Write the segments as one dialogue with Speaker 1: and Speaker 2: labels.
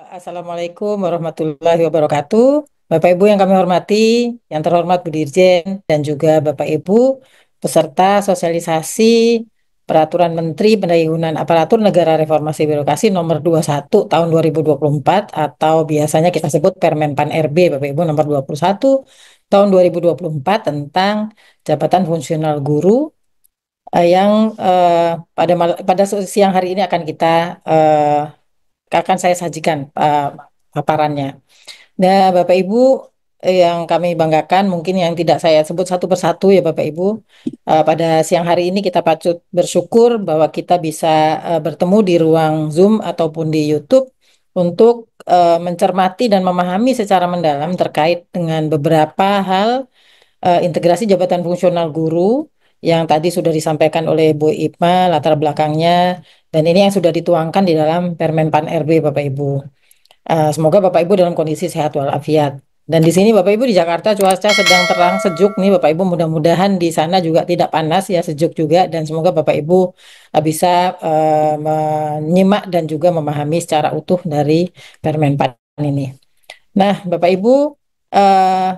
Speaker 1: Assalamualaikum warahmatullahi wabarakatuh. Bapak Ibu yang kami hormati, yang terhormat Bu Dirjen dan juga Bapak Ibu peserta sosialisasi Peraturan Menteri Pendayaan Aparatur Negara Reformasi Birokrasi nomor 21 tahun 2024 atau biasanya kita sebut Permenpan RB Bapak Ibu nomor 21 tahun 2024 tentang jabatan fungsional guru yang pada siang hari ini akan saya sajikan paparannya. Nah, Bapak Ibu yang kami banggakan, mungkin yang tidak saya sebut satu persatu ya Bapak Ibu. Pada siang hari ini kita patut bersyukur bahwa kita bisa bertemu di ruang Zoom ataupun di YouTube untuk mencermati dan memahami secara mendalam terkait dengan beberapa hal integrasi jabatan fungsional guru yang tadi sudah disampaikan oleh Bu Ipma latar belakangnya dan ini yang sudah dituangkan di dalam Permen Pan RB Bapak Ibu. Semoga Bapak Ibu dalam kondisi sehat walafiat. Dan di sini Bapak Ibu di Jakarta cuaca sedang terang sejuk nih Bapak Ibu, mudah-mudahan di sana juga tidak panas ya, sejuk juga, dan semoga Bapak Ibu bisa menyimak dan juga memahami secara utuh dari Permen Pan ini. Nah, Bapak Ibu, eh,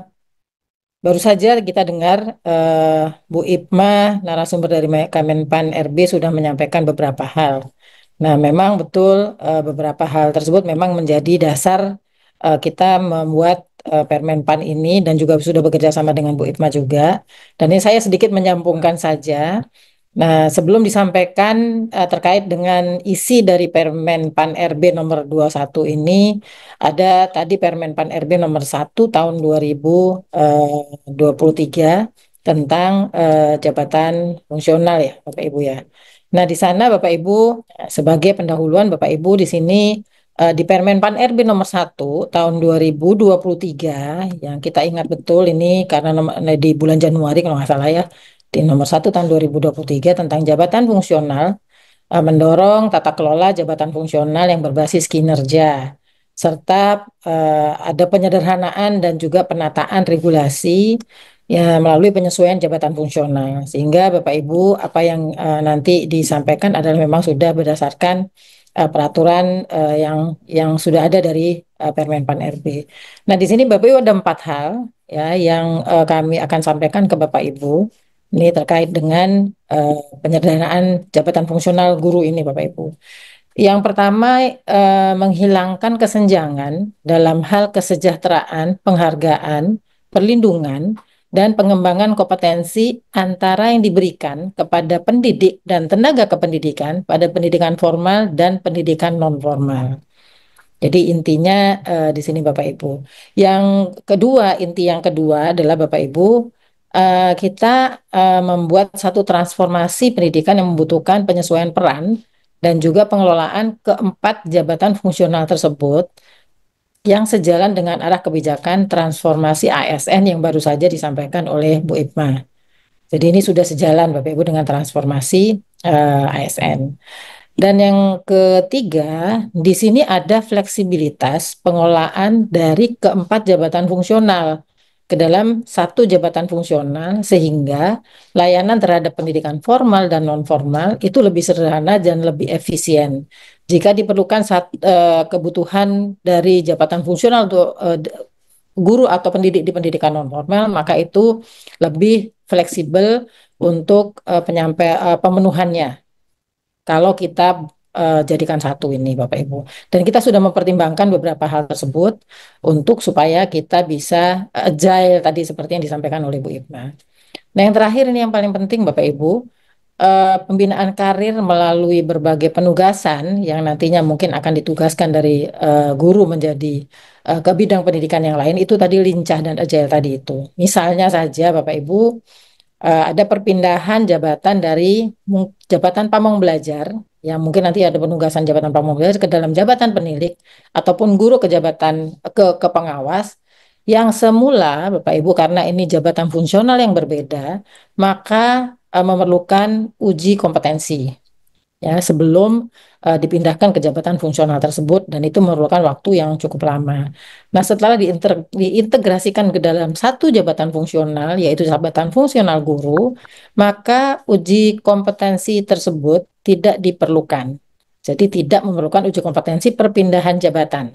Speaker 1: baru saja kita dengar Bu Ipma, narasumber dari Kemenpan RB sudah menyampaikan beberapa hal. Nah, memang betul beberapa hal tersebut memang menjadi dasar kita membuat Permenpan ini dan juga sudah bekerja sama dengan Bu Ipma juga. Dan ini saya sedikit menyambungkan saja. Nah, sebelum disampaikan terkait dengan isi dari Permen Pan RB nomor 21 ini, ada tadi Permen Pan RB nomor 1 tahun 2023 tentang jabatan fungsional ya, Bapak Ibu ya. Nah, di sana Bapak Ibu sebagai pendahuluan Bapak Ibu di sini di Permen Pan RB nomor 1 tahun 2023 yang kita ingat betul ini karena di bulan Januari kalau nggak salah ya, di nomor 1 tahun 2023 tentang jabatan fungsional mendorong tata kelola jabatan fungsional yang berbasis kinerja serta ada penyederhanaan dan juga penataan regulasi ya melalui penyesuaian jabatan fungsional sehingga Bapak Ibu apa yang nanti disampaikan adalah memang sudah berdasarkan peraturan yang sudah ada dari Permenpan RB. Nah, di sini Bapak Ibu ada 4 hal ya yang kami akan sampaikan ke Bapak Ibu. Ini terkait dengan eh, penyederhanaan jabatan fungsional guru ini, Bapak Ibu. Yang pertama, menghilangkan kesenjangan dalam hal kesejahteraan, penghargaan, perlindungan, dan pengembangan kompetensi antara yang diberikan kepada pendidik dan tenaga kependidikan pada pendidikan formal dan pendidikan non-formal. Jadi intinya di sini Bapak Ibu. Yang kedua, inti yang kedua adalah Bapak Ibu, kita membuat satu transformasi pendidikan yang membutuhkan penyesuaian peran dan juga pengelolaan keempat jabatan fungsional tersebut yang sejalan dengan arah kebijakan transformasi ASN yang baru saja disampaikan oleh Bu Ipma. Jadi ini sudah sejalan Bapak Ibu dengan transformasi ASN. Dan yang ketiga, di sini ada fleksibilitas pengolahan dari keempat jabatan fungsional ke dalam satu jabatan fungsional sehingga layanan terhadap pendidikan formal dan non formal itu lebih sederhana dan lebih efisien. Jika diperlukan kebutuhan dari jabatan fungsional untuk guru atau pendidik di pendidikan non formal, maka itu lebih fleksibel untuk pemenuhannya kalau kita jadikan satu ini Bapak Ibu. Dan kita sudah mempertimbangkan beberapa hal tersebut untuk supaya kita bisa agile tadi seperti yang disampaikan oleh Bu Ibna. Nah, yang terakhir ini yang paling penting Bapak Ibu, pembinaan karir melalui berbagai penugasan yang nantinya mungkin akan ditugaskan dari guru menjadi ke bidang pendidikan yang lain itu tadi lincah dan agile tadi itu. Misalnya saja Bapak Ibu ada perpindahan jabatan dari jabatan pamong belajar yang mungkin nanti ada penugasan jabatan pamong belajar ke dalam jabatan penilik ataupun guru ke jabatan ke pengawas yang semula Bapak Ibu karena ini jabatan fungsional yang berbeda maka memerlukan uji kompetensi ya sebelum dipindahkan ke jabatan fungsional tersebut dan itu memerlukan waktu yang cukup lama. Nah, setelah diintegrasikan ke dalam satu jabatan fungsional yaitu jabatan fungsional guru, maka uji kompetensi tersebut tidak diperlukan. Jadi tidak memerlukan uji kompetensi perpindahan jabatan.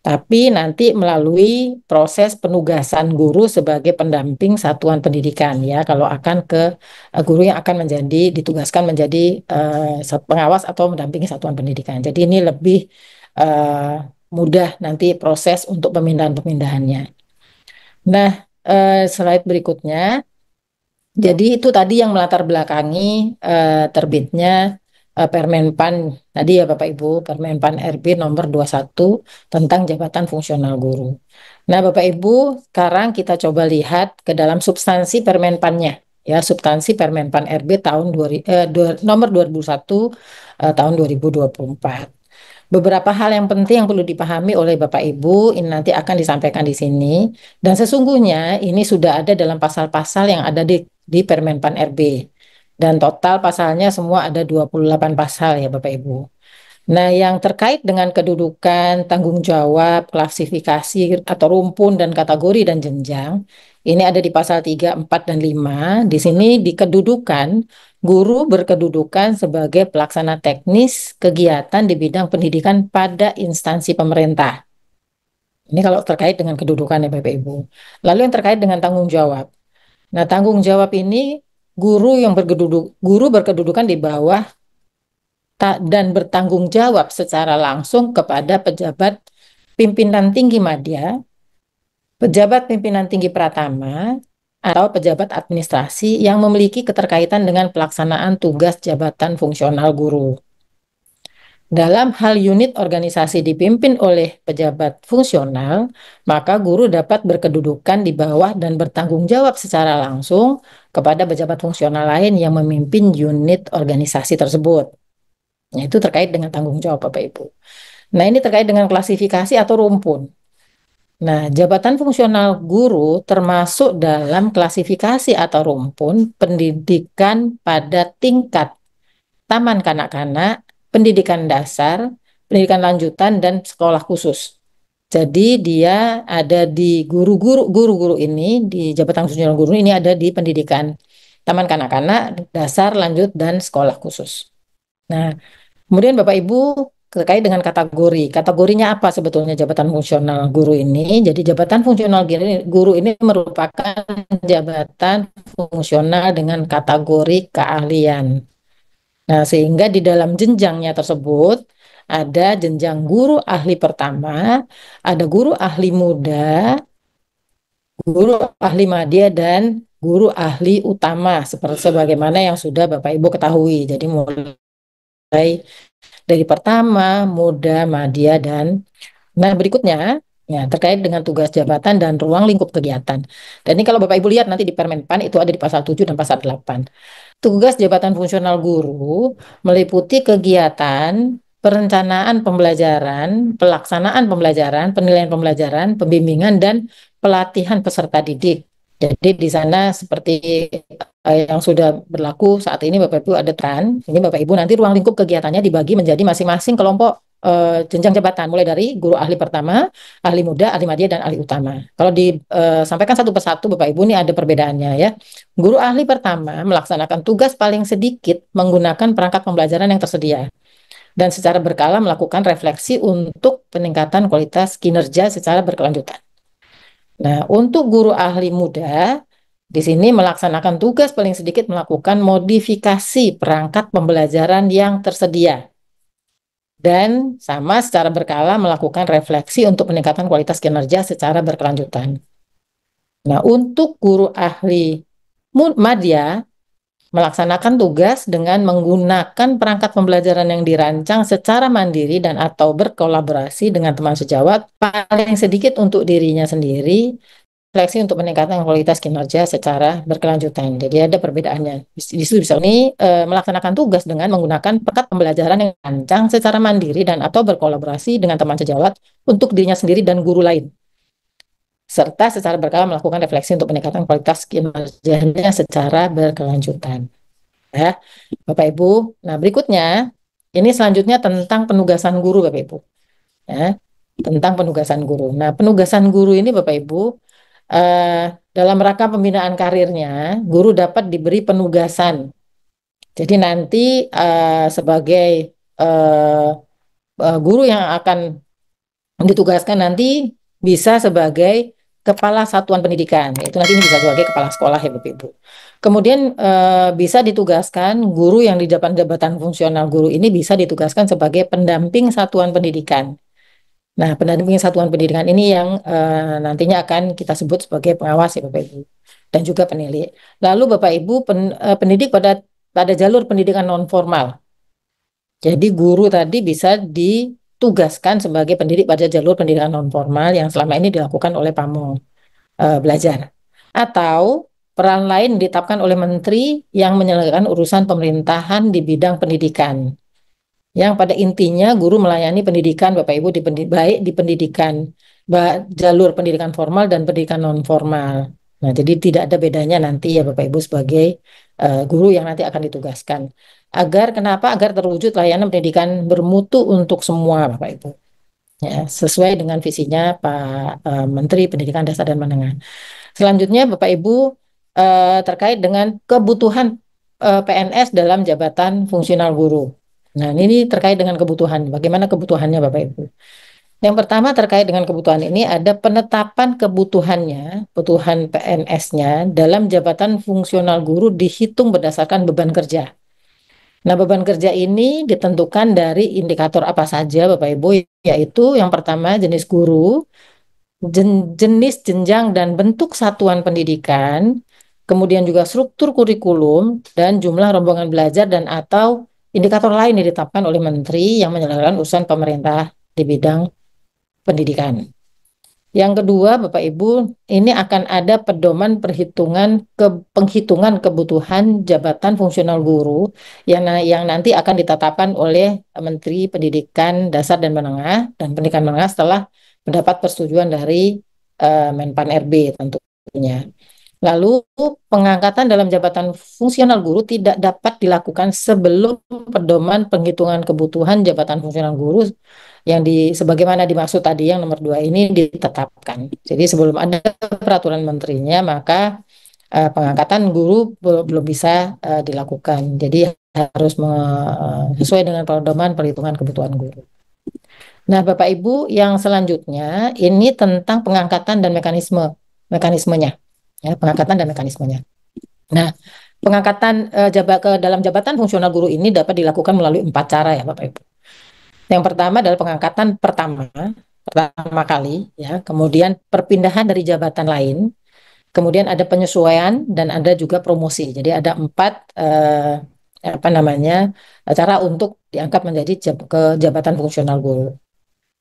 Speaker 1: tapi nanti melalui proses penugasan guru sebagai pendamping satuan pendidikan ya, kalau akan ke guru yang akan ditugaskan menjadi pengawas atau mendampingi satuan pendidikan. Jadi ini lebih eh, mudah nanti proses untuk pemindahan-pemindahannya. Nah, slide berikutnya. Jadi itu tadi yang melatar belakangi terbitnya Permenpan tadi ya Bapak Ibu, Permenpan RB nomor 21 tentang jabatan fungsional guru. Nah Bapak Ibu, sekarang kita coba lihat ke dalam substansi Permenpannya. Ya, substansi Permenpan RB tahun nomor 21 tahun 2024. Beberapa hal yang penting yang perlu dipahami oleh Bapak Ibu ini nanti akan disampaikan di sini, dan sesungguhnya ini sudah ada dalam pasal-pasal yang ada di Permenpan RB, dan total pasalnya semua ada 28 pasal ya Bapak Ibu. Nah, yang terkait dengan kedudukan, tanggung jawab, klasifikasi atau rumpun dan kategori dan jenjang, ini ada di pasal 3, 4, dan 5. Di sini di kedudukan, guru berkedudukan sebagai pelaksana teknis kegiatan di bidang pendidikan pada instansi pemerintah. Ini kalau terkait dengan kedudukan ya Bapak Ibu. Lalu yang terkait dengan tanggung jawab. Nah, tanggung jawab ini guru berkedudukan di bawah dan bertanggung jawab secara langsung kepada pejabat pimpinan tinggi madya, pejabat pimpinan tinggi pratama, atau pejabat administrasi yang memiliki keterkaitan dengan pelaksanaan tugas jabatan fungsional guru. Dalam hal unit organisasi dipimpin oleh pejabat fungsional, maka guru dapat berkedudukan di bawah dan bertanggung jawab secara langsung kepada pejabat fungsional lain yang memimpin unit organisasi tersebut. Nah, itu terkait dengan tanggung jawab Bapak Ibu. Nah, ini terkait dengan klasifikasi atau rumpun. Nah, jabatan fungsional guru termasuk dalam klasifikasi atau rumpun pendidikan pada tingkat taman kanak-kanak, pendidikan dasar, pendidikan lanjutan, dan sekolah khusus. Jadi dia ada di guru-guru ini, di jabatan fungsional guru ini ada di pendidikan taman kanak-kanak, dasar, lanjut, dan sekolah khusus. Nah, kemudian Bapak Ibu terkait dengan kategori. Kategorinya apa sebetulnya jabatan fungsional guru ini? Jadi jabatan fungsional guru ini merupakan jabatan fungsional dengan kategori keahlian. Nah, sehingga di dalam jenjangnya tersebut ada jenjang guru ahli pertama, ada guru ahli muda, guru ahli madya, dan guru ahli utama seperti sebagaimana yang sudah Bapak Ibu ketahui. Jadi mulai dari pertama, muda, madya, dan berikutnya ya terkait dengan tugas jabatan dan ruang lingkup kegiatan. Dan ini kalau Bapak Ibu lihat nanti di Permenpan itu ada di pasal 7 dan pasal 8. Tugas jabatan fungsional guru meliputi kegiatan perencanaan pembelajaran, pelaksanaan pembelajaran, penilaian pembelajaran, pembimbingan, dan pelatihan peserta didik. Jadi di sana seperti yang sudah berlaku saat ini Bapak Ibu ada ini Bapak Ibu nanti ruang lingkup kegiatannya dibagi menjadi masing-masing kelompok jenjang jabatan mulai dari guru ahli pertama, ahli muda, ahli madya, dan ahli utama. Kalau disampaikan satu persatu Bapak Ibu ini ada perbedaannya ya. Guru ahli pertama melaksanakan tugas paling sedikit menggunakan perangkat pembelajaran yang tersedia dan secara berkala melakukan refleksi untuk peningkatan kualitas kinerja secara berkelanjutan. Nah, untuk guru ahli muda, di sini melaksanakan tugas paling sedikit melakukan modifikasi perangkat pembelajaran yang tersedia. Dan sama secara berkala melakukan refleksi untuk peningkatan kualitas kinerja secara berkelanjutan. Nah, untuk guru ahli madya, melaksanakan tugas dengan menggunakan perangkat pembelajaran yang dirancang secara mandiri dan atau berkolaborasi dengan teman sejawat, paling sedikit untuk dirinya sendiri, seleksi untuk meningkatkan kualitas kinerja secara berkelanjutan. Jadi ada perbedaannya. Di situ bisa ini melaksanakan tugas dengan menggunakan perangkat pembelajaran yang dirancang secara mandiri dan atau berkolaborasi dengan teman sejawat untuk dirinya sendiri dan guru lain, serta secara berkala melakukan refleksi untuk peningkatan kualitas kinerjanya secara berkelanjutan. Ya, Bapak Ibu. Nah, berikutnya, ini selanjutnya tentang penugasan guru, Bapak Ibu. Ya, tentang penugasan guru. Nah, penugasan guru ini, Bapak Ibu, dalam rangka pembinaan karirnya, guru dapat diberi penugasan. Jadi nanti sebagai guru yang akan ditugaskan nanti bisa sebagai kepala satuan pendidikan, yaitu nanti ini bisa sebagai kepala sekolah ya Bapak Ibu. Kemudian bisa ditugaskan guru yang di jabatan fungsional guru ini bisa ditugaskan sebagai pendamping satuan pendidikan. Nah, pendamping satuan pendidikan ini yang nantinya akan kita sebut sebagai pengawas ya Bapak Ibu dan juga penilai. Lalu Bapak Ibu pendidik pada jalur pendidikan non formal. Jadi guru tadi bisa ditugaskan sebagai pendidik pada jalur pendidikan non formal yang selama ini dilakukan oleh pamong belajar. Atau peran lain ditetapkan oleh menteri yang menyelenggarakan urusan pemerintahan di bidang pendidikan. Yang pada intinya guru melayani pendidikan Bapak Ibu baik di pendidikan jalur pendidikan formal dan pendidikan non formal. Nah, jadi tidak ada bedanya nanti ya Bapak Ibu sebagai guru yang nanti akan ditugaskan. Agar terwujud layanan pendidikan bermutu untuk semua Bapak Ibu. Ya, sesuai dengan visinya Pak Menteri Pendidikan Dasar dan Menengah. Selanjutnya Bapak Ibu terkait dengan kebutuhan PNS dalam jabatan fungsional guru. Nah, ini terkait dengan kebutuhan. Bagaimana kebutuhannya Bapak Ibu? Yang pertama terkait dengan kebutuhan ini ada penetapan kebutuhannya, kebutuhan PNS-nya dalam jabatan fungsional guru dihitung berdasarkan beban kerja. Nah, beban kerja ini ditentukan dari indikator apa saja Bapak Ibu, yaitu yang pertama jenis guru, jenis jenjang dan bentuk satuan pendidikan, kemudian juga struktur kurikulum dan jumlah rombongan belajar dan atau indikator lain yang ditetapkan oleh menteri yang menyelenggarakan urusan pemerintah di bidang pendidikan. Yang kedua, Bapak Ibu, ini akan ada pedoman penghitungan kebutuhan jabatan fungsional guru yang nanti akan ditetapkan oleh Menteri Pendidikan Dasar dan Menengah dan Pendidikan Menengah setelah mendapat persetujuan dari Menpan RB tentunya. Lalu pengangkatan dalam jabatan fungsional guru tidak dapat dilakukan sebelum pedoman penghitungan kebutuhan jabatan fungsional guru yang sebagaimana dimaksud tadi yang nomor 2 ini ditetapkan. Jadi sebelum ada peraturan menterinya maka pengangkatan guru belum bisa dilakukan. Jadi harus sesuai dengan pedoman perhitungan kebutuhan guru. Nah, Bapak Ibu, yang selanjutnya ini tentang pengangkatan dan mekanismenya. Ya, pengangkatan dan mekanismenya. Nah, pengangkatan ke dalam jabatan fungsional guru ini dapat dilakukan melalui 4 cara ya, Bapak Ibu. Yang pertama adalah pengangkatan pertama kali, ya. Kemudian perpindahan dari jabatan lain, kemudian ada penyesuaian dan ada juga promosi. Jadi ada 4 cara untuk diangkat menjadi ke jabatan fungsional guru.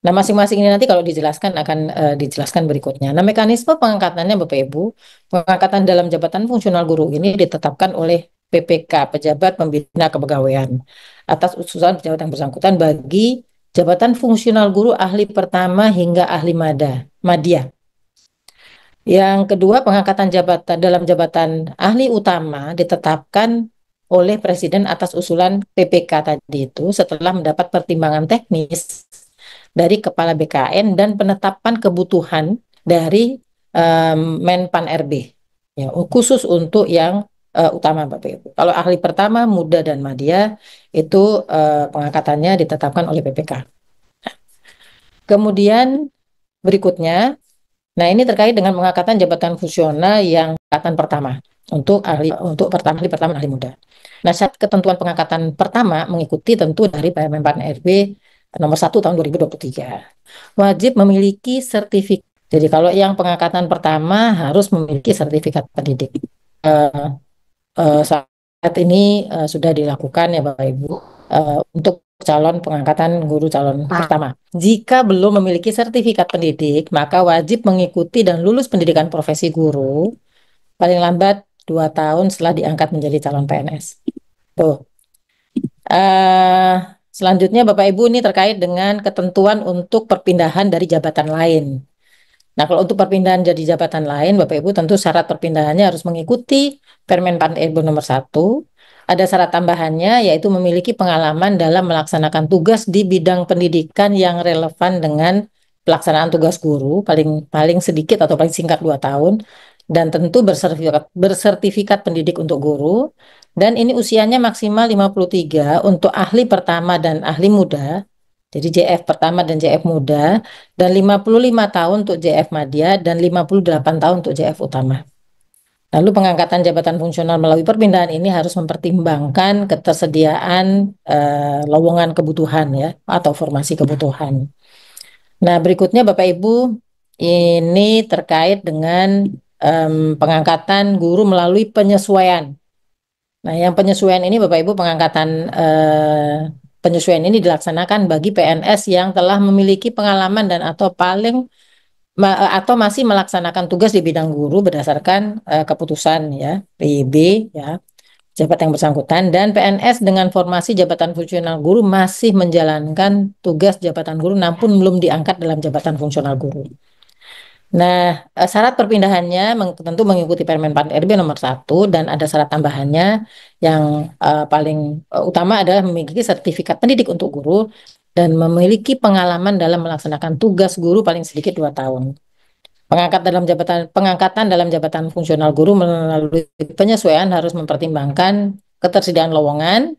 Speaker 1: Nah, masing-masing ini nanti kalau dijelaskan akan dijelaskan berikutnya. Nah, mekanisme pengangkatannya Bapak Ibu, pengangkatan dalam jabatan fungsional guru ini ditetapkan oleh PPK, Pejabat Pembina Kepegawaian, atas usulan pejabat yang bersangkutan bagi jabatan fungsional guru ahli pertama hingga ahli madya. Yang kedua, pengangkatan jabatan dalam jabatan ahli utama ditetapkan oleh Presiden atas usulan PPK tadi itu setelah mendapat pertimbangan teknis dari Kepala BKN dan penetapan kebutuhan dari Menpan RB. Ya, khusus untuk yang utama Bapak Ibu. Kalau ahli pertama, muda dan madya itu pengangkatannya ditetapkan oleh PPK. Kemudian berikutnya, nah ini terkait dengan pengangkatan jabatan fungsional yang angkatan pertama untuk ahli ahli pertama ahli muda. Nah, syarat ketentuan pengangkatan pertama mengikuti tentu dari Menpan RB nomor 1 tahun 2023. Wajib memiliki sertifikat. Jadi kalau yang pengangkatan pertama harus memiliki sertifikat pendidik. Saat ini sudah dilakukan ya Bapak Ibu untuk calon pengangkatan guru calon pertama. Jika belum memiliki sertifikat pendidik, maka wajib mengikuti dan lulus pendidikan profesi guru paling lambat 2 tahun setelah diangkat menjadi calon PNS. Tuh. Selanjutnya Bapak Ibu ini terkait dengan ketentuan untuk perpindahan dari jabatan lain. Nah, kalau untuk perpindahan jadi jabatan lain, Bapak Ibu tentu syarat perpindahannya harus mengikuti Permen Pan RB nomor 1. Ada syarat tambahannya yaitu memiliki pengalaman dalam melaksanakan tugas di bidang pendidikan yang relevan dengan pelaksanaan tugas guru paling sedikit atau paling singkat 2 tahun dan tentu bersertifikat pendidik untuk guru dan ini usianya maksimal 53 untuk ahli pertama dan ahli muda Jadi JF pertama dan JF muda, dan 55 tahun untuk JF madya, dan 58 tahun untuk JF utama. Lalu pengangkatan jabatan fungsional melalui perpindahan ini harus mempertimbangkan ketersediaan lowongan kebutuhan ya atau formasi kebutuhan. Nah, berikutnya Bapak Ibu, ini terkait dengan pengangkatan guru melalui penyesuaian. Nah, yang penyesuaian ini Bapak Ibu penyesuaian ini dilaksanakan bagi PNS yang telah memiliki pengalaman dan atau masih melaksanakan tugas di bidang guru berdasarkan keputusan ya PIB ya jabat yang bersangkutan, dan PNS dengan formasi jabatan fungsional guru masih menjalankan tugas jabatan guru namun belum diangkat dalam jabatan fungsional guru. Nah, syarat perpindahannya tentu mengikuti Permen Pan RB nomor 1, dan ada syarat tambahannya yang paling utama adalah memiliki sertifikat pendidik untuk guru dan memiliki pengalaman dalam melaksanakan tugas guru paling sedikit 2 tahun. Pengangkatan dalam jabatan fungsional guru melalui penyesuaian harus mempertimbangkan ketersediaan lowongan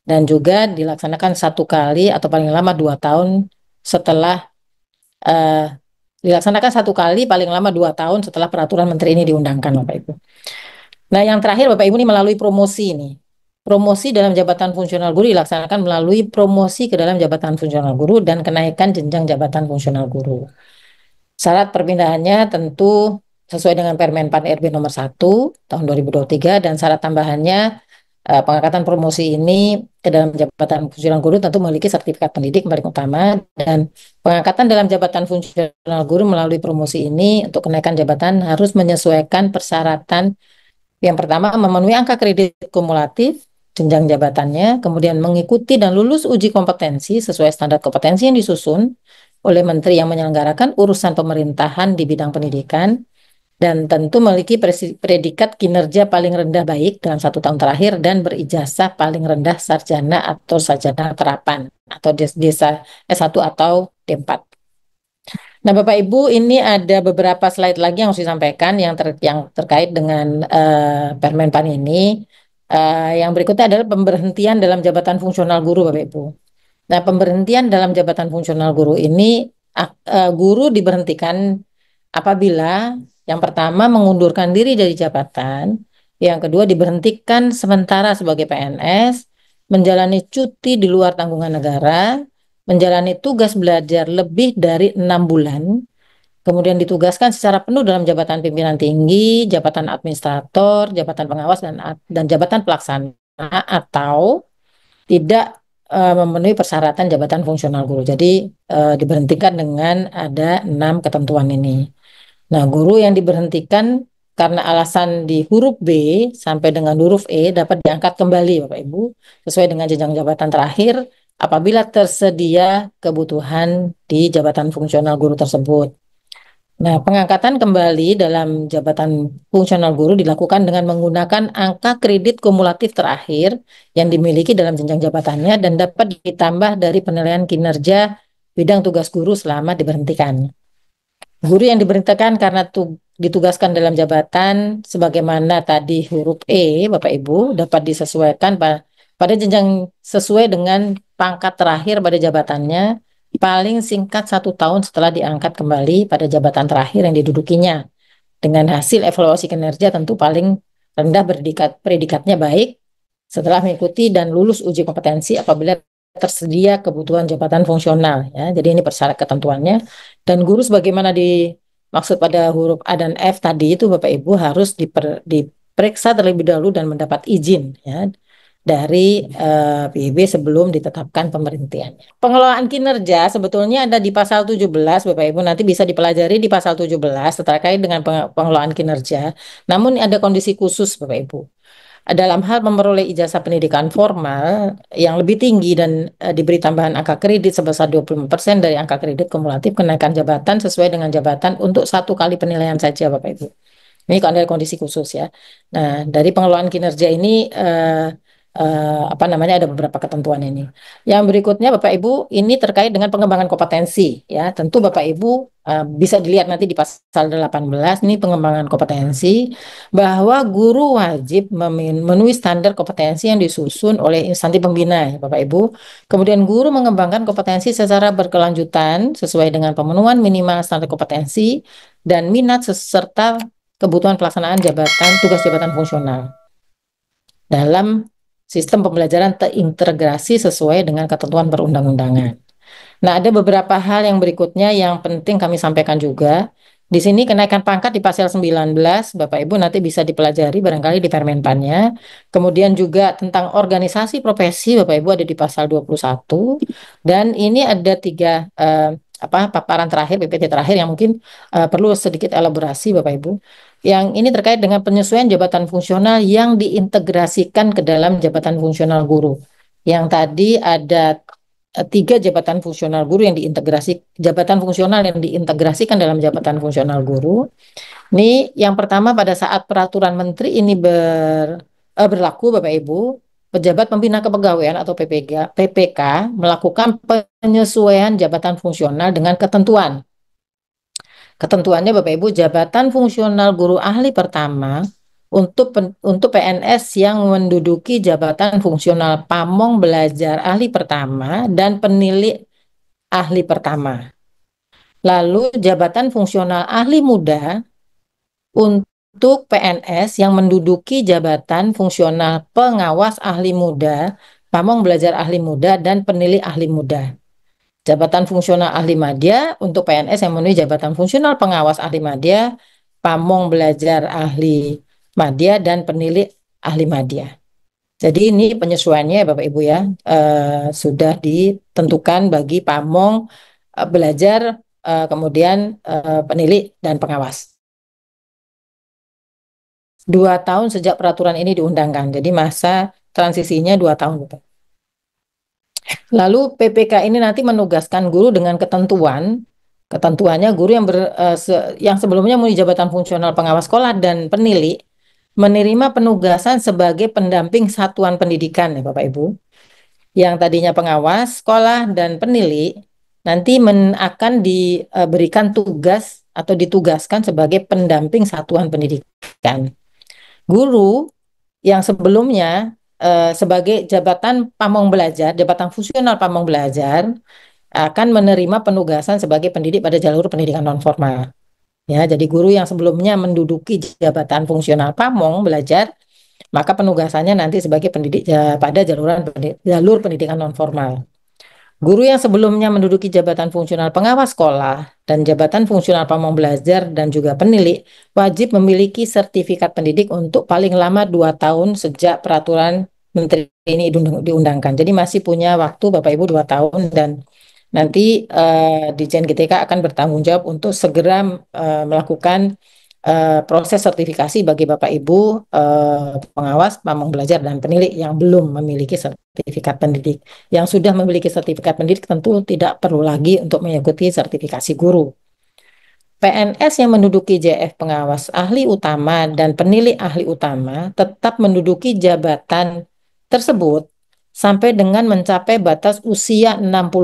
Speaker 1: dan juga dilaksanakan 1 kali atau paling lama 2 tahun setelah eh, dilaksanakan 1 kali paling lama 2 tahun setelah peraturan menteri ini diundangkan, Bapak Ibu. Nah, yang terakhir Bapak Ibu, ini melalui promosi ini. Promosi dalam jabatan fungsional guru dilaksanakan melalui promosi ke dalam jabatan fungsional guru dan kenaikan jenjang jabatan fungsional guru. Syarat perpindahannya tentu sesuai dengan Permen Pan RB nomor 1 tahun 2023, dan syarat tambahannya pengangkatan promosi ini ke dalam jabatan fungsional guru tentu memiliki sertifikat pendidik paling utama, dan pengangkatan dalam jabatan fungsional guru melalui promosi ini untuk kenaikan jabatan harus menyesuaikan persyaratan. Yang pertama, memenuhi angka kredit kumulatif jenjang jabatannya, kemudian mengikuti dan lulus uji kompetensi sesuai standar kompetensi yang disusun oleh menteri yang menyelenggarakan urusan pemerintahan di bidang pendidikan, dan tentu memiliki predikat kinerja paling rendah baik dalam 1 tahun terakhir dan berijazah paling rendah sarjana atau sarjana terapan atau desa S1 atau D4. Nah, Bapak Ibu, ini ada beberapa slide lagi yang harus disampaikan yang terkait dengan Permen Pan ini. Yang berikutnya adalah pemberhentian dalam jabatan fungsional guru, Bapak Ibu. Nah, pemberhentian dalam jabatan fungsional guru ini, guru diberhentikan apabila yang pertama mengundurkan diri dari jabatan, yang kedua diberhentikan sementara sebagai PNS, menjalani cuti di luar tanggungan negara, menjalani tugas belajar lebih dari 6 bulan, kemudian ditugaskan secara penuh dalam jabatan pimpinan tinggi, jabatan administrator, jabatan pengawas, dan jabatan pelaksana, atau tidak memenuhi persyaratan jabatan fungsional guru. Jadi diberhentikan dengan ada 6 ketentuan ini. Nah, guru yang diberhentikan karena alasan di huruf B sampai dengan huruf E dapat diangkat kembali, Bapak Ibu, sesuai dengan jenjang jabatan terakhir apabila tersedia kebutuhan di jabatan fungsional guru tersebut. Nah, pengangkatan kembali dalam jabatan fungsional guru dilakukan dengan menggunakan angka kredit kumulatif terakhir yang dimiliki dalam jenjang jabatannya dan dapat ditambah dari penilaian kinerja bidang tugas guru selama diberhentikan. Guru yang diberhentikan karena ditugaskan dalam jabatan sebagaimana tadi huruf E, Bapak Ibu, dapat disesuaikan pada jenjang sesuai dengan pangkat terakhir pada jabatannya, paling singkat 1 tahun setelah diangkat kembali pada jabatan terakhir yang didudukinya. Dengan hasil evaluasi kinerja tentu paling rendah predikatnya baik setelah mengikuti dan lulus uji kompetensi apabila tersedia kebutuhan jabatan fungsional ya. Jadi ini persyarat ketentuannya, dan guru sebagaimana dimaksud pada huruf A dan F tadi itu Bapak Ibu harus diperiksa terlebih dahulu dan mendapat izin ya dari PIB sebelum ditetapkan pemberhentiannya. Pengelolaan kinerja sebetulnya ada di pasal 17, Bapak Ibu, nanti bisa dipelajari di pasal 17 terkait dengan pengelolaan kinerja. Namun ada kondisi khusus, Bapak Ibu. Dalam hal memperoleh ijazah pendidikan formal yang lebih tinggi dan diberi tambahan angka kredit sebesar 25% dari angka kredit kumulatif kenaikan jabatan sesuai dengan jabatan untuk 1 kali penilaian saja, Bapak Ibu. Ini ada kondisi khusus ya. Nah, dari pengelolaan kinerja ini apa namanya ada beberapa ketentuan ini. Yang berikutnya Bapak Ibu, ini terkait dengan pengembangan kompetensi ya. Tentu Bapak Ibu bisa dilihat nanti di pasal 18 ini pengembangan kompetensi, bahwa guru wajib memenuhi standar kompetensi yang disusun oleh instansi pembina ya Bapak Ibu. Kemudian guru mengembangkan kompetensi secara berkelanjutan sesuai dengan pemenuhan minimal standar kompetensi dan minat serta kebutuhan pelaksanaan tugas jabatan fungsional dalam sistem pembelajaran terintegrasi sesuai dengan ketentuan perundang-undangan. Nah, ada beberapa hal yang berikutnya yang penting kami sampaikan juga. Di sini kenaikan pangkat di pasal 19, Bapak Ibu nanti bisa dipelajari barangkali di Permenpannya. Kemudian juga tentang organisasi profesi, Bapak Ibu ada di pasal 21. Dan ini ada tiga paparan terakhir, PPT terakhir yang mungkin perlu sedikit elaborasi, Bapak Ibu. Yang ini terkait dengan penyesuaian jabatan fungsional yang diintegrasikan ke dalam jabatan fungsional guru. Yang tadi ada tiga jabatan fungsional guru yang jabatan fungsional yang diintegrasikan dalam jabatan fungsional guru. Ini yang pertama, pada saat peraturan menteri ini berlaku, Bapak Ibu, pejabat pembina kepegawaian atau PPK melakukan penyesuaian jabatan fungsional dengan ketentuan. Ketentuannya Bapak Ibu, jabatan fungsional guru ahli pertama untuk PNS yang menduduki jabatan fungsional pamong belajar ahli pertama dan penilik ahli pertama. Lalu jabatan fungsional ahli muda untuk PNS yang menduduki jabatan fungsional pengawas ahli muda, pamong belajar ahli muda dan penilik ahli muda. Jabatan fungsional ahli madya untuk PNS yang memenuhi jabatan fungsional pengawas ahli madya, pamong belajar ahli madya dan penilik ahli madya. Jadi ini penyesuaiannya Bapak Ibu ya, sudah ditentukan bagi pamong belajar, kemudian penilik dan pengawas. 2 tahun sejak peraturan ini diundangkan, jadi masa transisinya 2 tahun. Lalu PPK ini nanti menugaskan guru dengan ketentuannya guru yang sebelumnya memiliki jabatan fungsional pengawas sekolah dan penilik menerima penugasan sebagai pendamping satuan pendidikan ya Bapak Ibu. Yang tadinya pengawas sekolah dan penilik nanti akan diberikan tugas atau ditugaskan sebagai pendamping satuan pendidikan. Guru yang sebelumnya sebagai jabatan pamong belajar, jabatan fungsional pamong belajar akan menerima penugasan sebagai pendidik pada jalur pendidikan non formal. Ya, jadi guru yang sebelumnya menduduki jabatan fungsional pamong belajar, maka penugasannya nanti sebagai pendidik pada jalur pendidikan non formal. Guru yang sebelumnya menduduki jabatan fungsional pengawas sekolah dan jabatan fungsional pamong belajar dan juga penilik wajib memiliki sertifikat pendidik untuk paling lama 2 tahun sejak peraturan menteri ini diundangkan. Jadi masih punya waktu Bapak Ibu 2 tahun, dan nanti Ditjen GTK akan bertanggung jawab untuk segera melakukan proses sertifikasi bagi Bapak Ibu pengawas, pamong belajar dan penilik yang belum memiliki sertifikat pendidik. Yang sudah memiliki sertifikat pendidik tentu tidak perlu lagi untuk mengikuti sertifikasi guru. PNS yang menduduki JF pengawas ahli utama dan penilik ahli utama tetap menduduki jabatan tersebut sampai dengan mencapai batas usia 65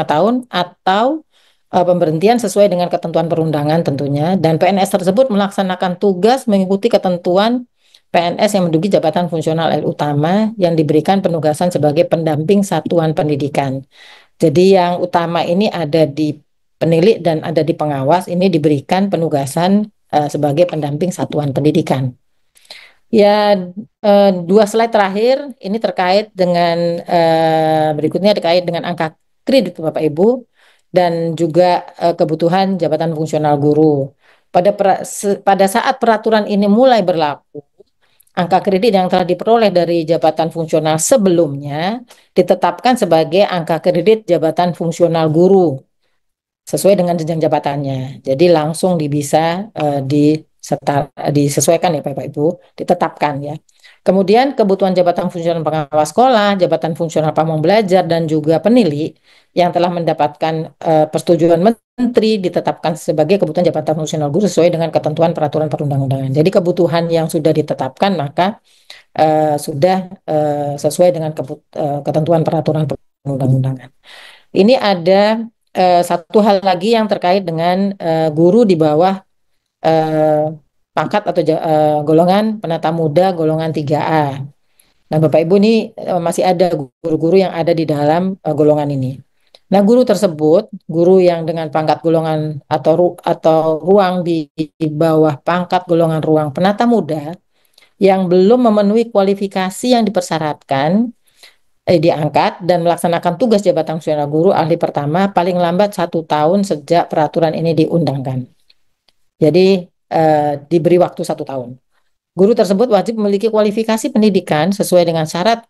Speaker 1: tahun atau pemberhentian sesuai dengan ketentuan perundangan tentunya, dan PNS tersebut melaksanakan tugas mengikuti ketentuan PNS yang menduduki jabatan fungsional utama yang diberikan penugasan sebagai pendamping satuan pendidikan. Jadi yang utama ini ada di penilik dan ada di pengawas, ini diberikan penugasan sebagai pendamping satuan pendidikan. Ya, 2 slide terakhir ini terkait dengan berikutnya terkait dengan angka kredit Bapak Ibu dan juga kebutuhan jabatan fungsional guru. Pada saat peraturan ini mulai berlaku, angka kredit yang telah diperoleh dari jabatan fungsional sebelumnya ditetapkan sebagai angka kredit jabatan fungsional guru sesuai dengan jenjang jabatannya. Jadi langsung bisa disesuaikan ya Bapak Ibu, ditetapkan ya. Kemudian kebutuhan jabatan fungsional pengawas sekolah, jabatan fungsional pamong belajar dan juga penilik yang telah mendapatkan persetujuan menteri ditetapkan sebagai kebutuhan jabatan fungsional guru sesuai dengan ketentuan peraturan perundang-undangan. Jadi kebutuhan yang sudah ditetapkan maka sudah sesuai dengan ketentuan peraturan perundang-undangan. Ini ada satu hal lagi yang terkait dengan guru di bawah eh, pangkat atau golongan penata muda golongan 3A. Nah, Bapak Ibu ini masih ada guru-guru yang ada di dalam golongan ini. Nah, guru tersebut, guru yang dengan pangkat golongan atau ruang di bawah pangkat golongan ruang penata muda yang belum memenuhi kualifikasi yang dipersyaratkan diangkat dan melaksanakan tugas jabatan fungsional guru ahli pertama paling lambat 1 tahun sejak peraturan ini diundangkan. Jadi diberi waktu 1 tahun. Guru tersebut wajib memiliki kualifikasi pendidikan sesuai dengan syarat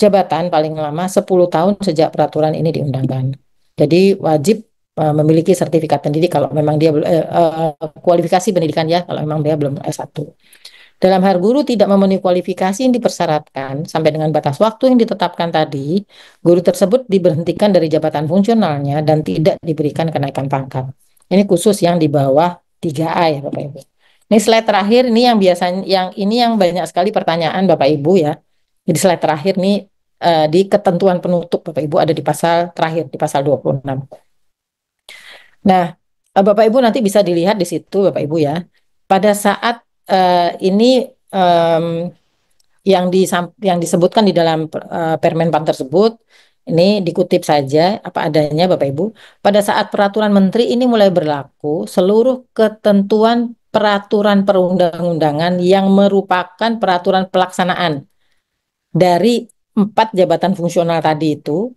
Speaker 1: jabatan paling lama 10 tahun sejak peraturan ini diundangkan. Jadi wajib memiliki sertifikat pendidik kalau memang dia kualifikasi pendidikan ya kalau memang dia belum S1. Dalam hal guru tidak memenuhi kualifikasi yang dipersyaratkan sampai dengan batas waktu yang ditetapkan tadi, guru tersebut diberhentikan dari jabatan fungsionalnya dan tidak diberikan kenaikan pangkat. Ini khusus yang di bawah 3A ya Bapak Ibu. Ini slide terakhir ini yang biasanya yang banyak sekali pertanyaan Bapak Ibu ya. Jadi slide terakhir nih di ketentuan penutup Bapak Ibu ada di pasal terakhir di pasal 26. Nah, Bapak Ibu nanti bisa dilihat di situ Bapak Ibu ya. Pada saat ini em, yang disebutkan di dalam Permenpan tersebut ini dikutip saja apa adanya Bapak Ibu. Pada saat peraturan menteri ini mulai berlaku, seluruh ketentuan peraturan perundang-undangan yang merupakan peraturan pelaksanaan dari 4 jabatan fungsional tadi itu,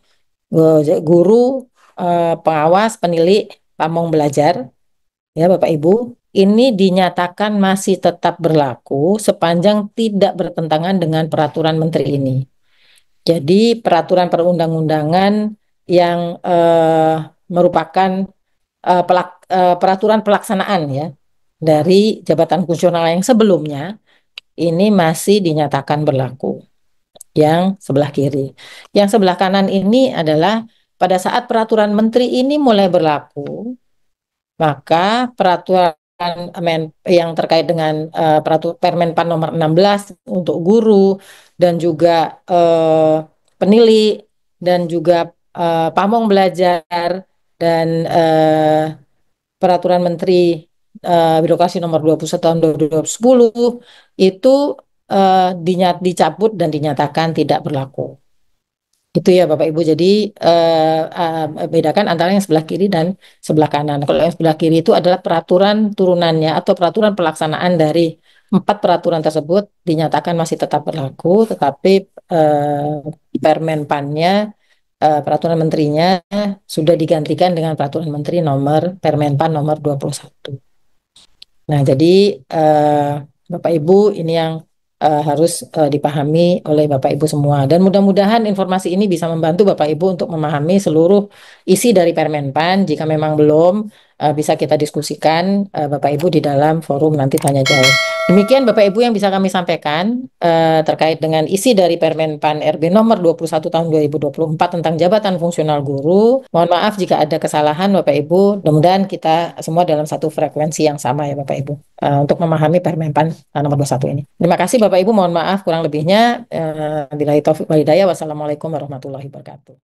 Speaker 1: guru, pengawas, penilik, pamong belajar, ya Bapak Ibu, ini dinyatakan masih tetap berlaku sepanjang tidak bertentangan dengan peraturan menteri ini. Jadi peraturan perundang-undangan yang merupakan peraturan pelaksanaan ya dari jabatan fungsional yang sebelumnya ini masih dinyatakan berlaku. Yang sebelah kiri. Yang sebelah kanan ini adalah pada saat peraturan menteri ini mulai berlaku, maka peraturan yang terkait dengan Permenpan nomor 16 untuk guru dan juga penili dan juga pamong belajar dan peraturan menteri birokrasi nomor 21 tahun 2010 itu dicabut dan dinyatakan tidak berlaku. Itu ya Bapak Ibu. Jadi bedakan antara yang sebelah kiri dan sebelah kanan. Kalau yang sebelah kiri itu adalah peraturan turunannya atau peraturan pelaksanaan dari 4 peraturan tersebut dinyatakan masih tetap berlaku, tetapi Permenpannya, peraturan menterinya sudah digantikan dengan peraturan menteri nomor Permenpan nomor 21. Nah, jadi Bapak Ibu ini yang harus dipahami oleh Bapak Ibu semua. Dan mudah-mudahan informasi ini bisa membantu Bapak Ibu untuk memahami seluruh isi dari Permenpan. Jika memang belum, bisa kita diskusikan Bapak Ibu di dalam forum nanti tanya jawab. Demikian Bapak Ibu yang bisa kami sampaikan terkait dengan isi dari Permenpan RB nomor 21 tahun 2024 tentang jabatan fungsional guru. Mohon maaf jika ada kesalahan Bapak Ibu. Mudah-mudahan kita semua dalam satu frekuensi yang sama ya Bapak Ibu untuk memahami Permenpan nomor 21 ini. Terima kasih Bapak Ibu. Mohon maaf kurang lebihnya. Billahi taufiq wal hidayah. Wassalamualaikum warahmatullahi wabarakatuh.